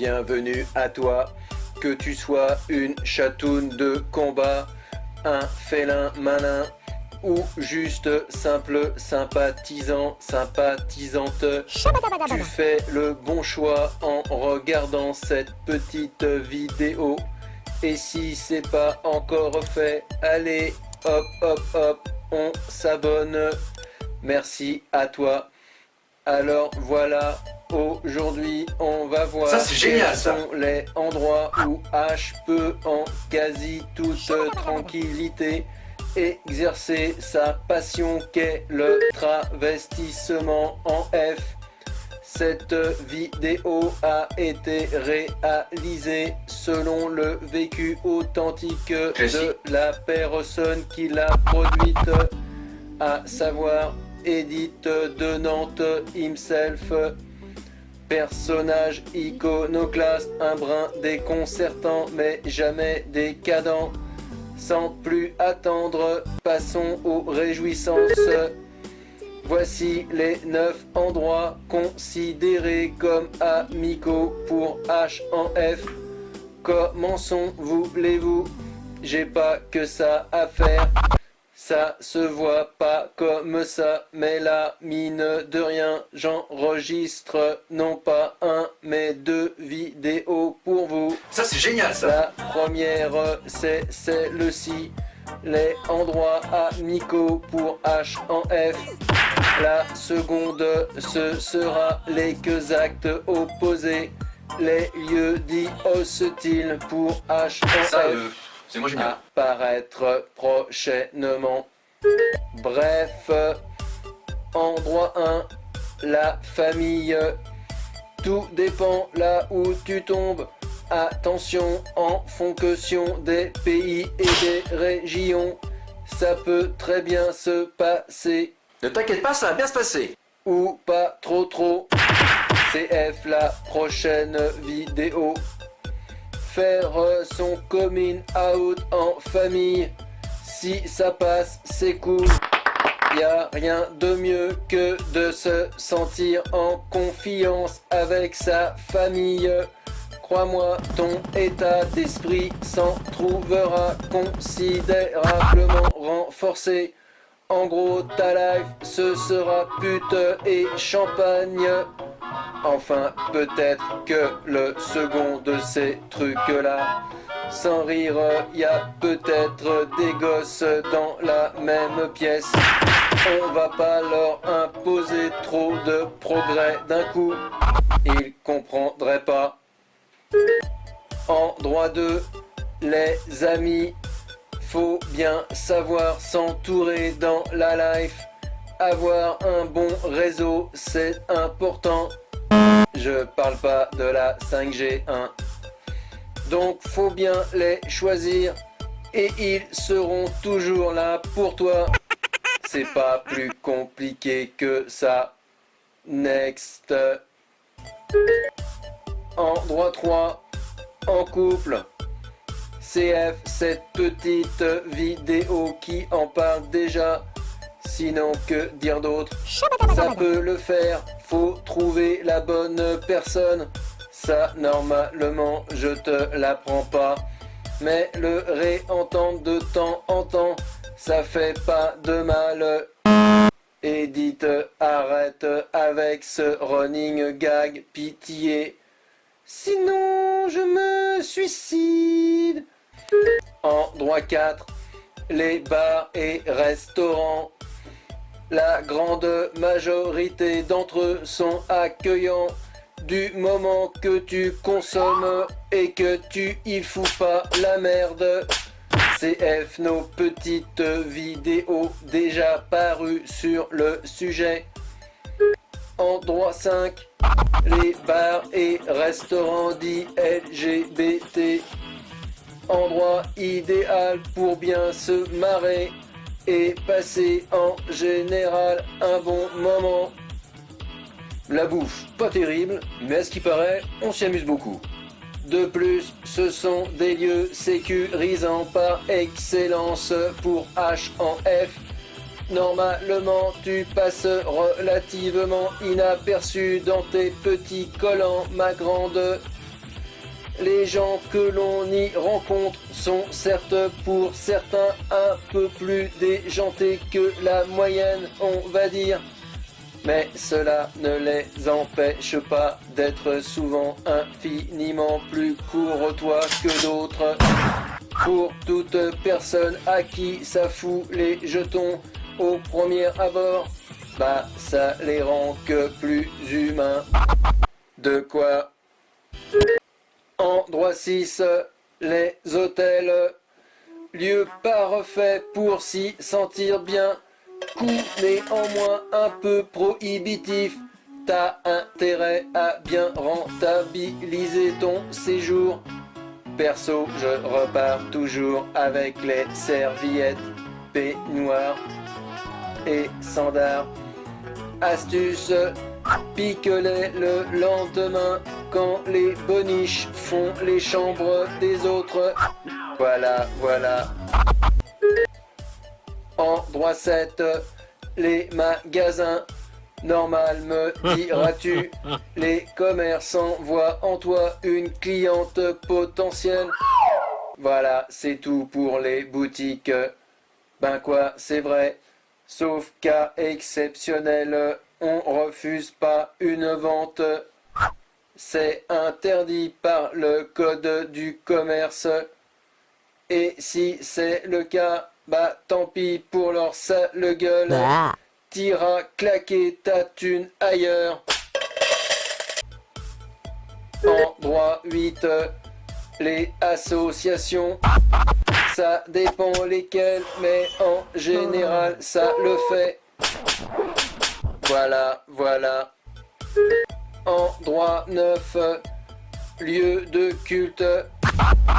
bienvenue à toi. Que tu sois une chatoune de combat, un félin malin ou juste simple sympathisant, sympathisante, tu fais le bon choix en regardant cette petite vidéo. Et si c'est pas encore fait, allez, hop, hop, hop, on s'abonne. Merci à toi. Alors voilà, aujourd'hui on va voir ça, c'est génial, quels ça. sont les endroits où H peut en quasi toute tranquillité exercer sa passion qu'est le travestissement en F. Cette vidéo a été réalisée selon le vécu authentique de la personne qui l'a produite, à savoir Edith de Nantes himself. Personnage iconoclaste, un brin déconcertant mais jamais décadent. Sans plus attendre, passons aux réjouissances. Voici les 9 endroits considérés comme amicaux pour H en F. Commençons, voulez-vous? J'ai pas que ça à faire. Ça se voit pas comme ça, mais la mine de rien, j'enregistre non pas un, mais 2 vidéos pour vous. Ça, c'est génial, ça. La première, c'est celle-ci, les endroits amicaux pour H en F. La seconde, ce sera les actes opposés, les lieux dits hostiles pour H en Ça, F. c'est moi génial. Apparaître prochainement. Bref, endroit 1, la famille. Tout dépend là où tu tombes. Attention, en fonction des pays et des régions, ça peut très bien se passer. Ne t'inquiète pas, ça va bien se passer. Ou pas trop. CF la prochaine vidéo. Faire son coming out en famille, si ça passe c'est cool. Y a rien de mieux que de se sentir en confiance avec sa famille. Crois-moi, ton état d'esprit s'en trouvera considérablement renforcé. En gros, ta life, ce sera pute et champagne. Enfin, peut-être que le second de ces trucs-là. Sans rire, y a peut-être des gosses dans la même pièce. On va pas leur imposer trop de progrès d'un coup. Ils comprendraient pas. Endroit 2, les amis. Faut bien savoir s'entourer dans la life. Avoir un bon réseau, c'est important. Je parle pas de la 5G, hein. Donc faut bien les choisir et ils seront toujours là pour toi. C'est pas plus compliqué que ça. Next. Endroit 3, en couple. CF, cette petite vidéo qui en parle déjà. Sinon, que dire d'autre? Ça peut le faire, faut trouver la bonne personne. Ça, normalement, je te l'apprends pas. Mais le réentendre de temps en temps, ça fait pas de mal. Edith, arrête avec ce running gag, pitié. Sinon, je me suicide. Endroit 4, les bars et restaurants. La grande majorité d'entre eux sont accueillants du moment que tu consommes et que tu y fous pas la merde. CF, nos petites vidéos déjà parues sur le sujet. Endroit 5, les bars et restaurants dits LGBT. Endroit idéal pour bien se marrer et passer en général un bon moment. La bouffe, pas terrible, mais à ce qui paraît, on s'y amuse beaucoup. De plus, ce sont des lieux sécurisants par excellence pour H en F. Normalement, tu passes relativement inaperçu dans tes petits collants, ma grande. les gens que l'on y rencontre sont certes pour certains un peu plus déjantés que la moyenne, on va dire. Mais cela ne les empêche pas d'être souvent infiniment plus courtois que d'autres. Pour toute personne à qui ça fout les jetons au premier abord, bah ça les rend que plus humains. De quoi? En droit 6, les hôtels, lieu parfait pour s'y sentir bien. Coût néanmoins un peu prohibitif. T'as intérêt à bien rentabiliser ton séjour. Perso, je repars toujours avec les serviettes, peignoirs et sandars. Astuce, pique-les le lendemain quand les boniches font les chambres des autres. Voilà, voilà. En droit 7, les magasins. Normal, me diras-tu, les commerçants voient en toi une cliente potentielle. Voilà, c'est tout pour les boutiques. Ben quoi, c'est vrai. Sauf cas exceptionnel, on refuse pas une vente. C'est interdit par le code du commerce. Et si c'est le cas, bah tant pis pour leur sale gueule. T'iras claquer ta thune ailleurs. En droit 8, les associations. Ça dépend lesquelles, mais en général ça le fait. Voilà, voilà. En droit 9, lieu de culte.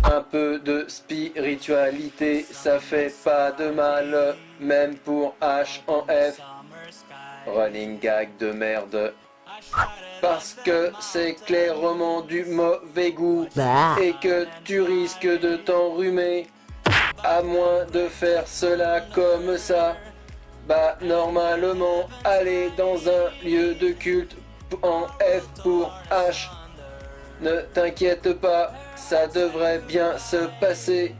Un peu de spiritualité, ça fait pas de mal, même pour H en F. Running gag de merde. Parce que c'est clairement du mauvais goût et que tu risques de t'enrhumer. À moins de faire cela comme ça, bah normalement aller dans un lieu de culte en F pour H. Ne t'inquiète pas, ça devrait bien se passer.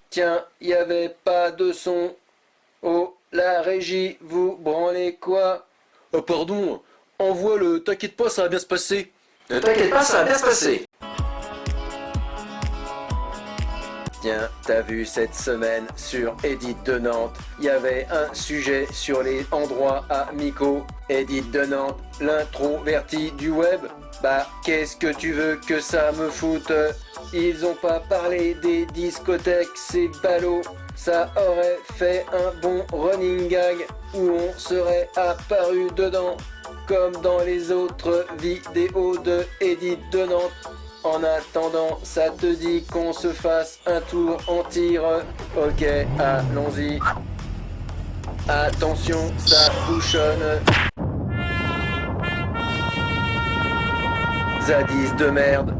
Tiens, y avait pas de son. Oh, la régie, vous branlez quoi? Oh pardon, envoie-le, t'inquiète pas, ça va bien se passer. Ne t'inquiète pas, ça va bien se passer. Tiens, t'as vu cette semaine sur Edith de Nantes, il y avait un sujet sur les endroits amicaux. Edith de Nantes, l'introverti du web. Bah, qu'est-ce que tu veux que ça me foute? Ils ont pas parlé des discothèques, ces ballots. Ça aurait fait un bon running gag où on serait apparu dedans, comme dans les autres vidéos de Edith de Nantes. En attendant, ça te dit qu'on se fasse un tour en tir? Ok, allons-y. Attention, ça bouchonne. Zadis de merde.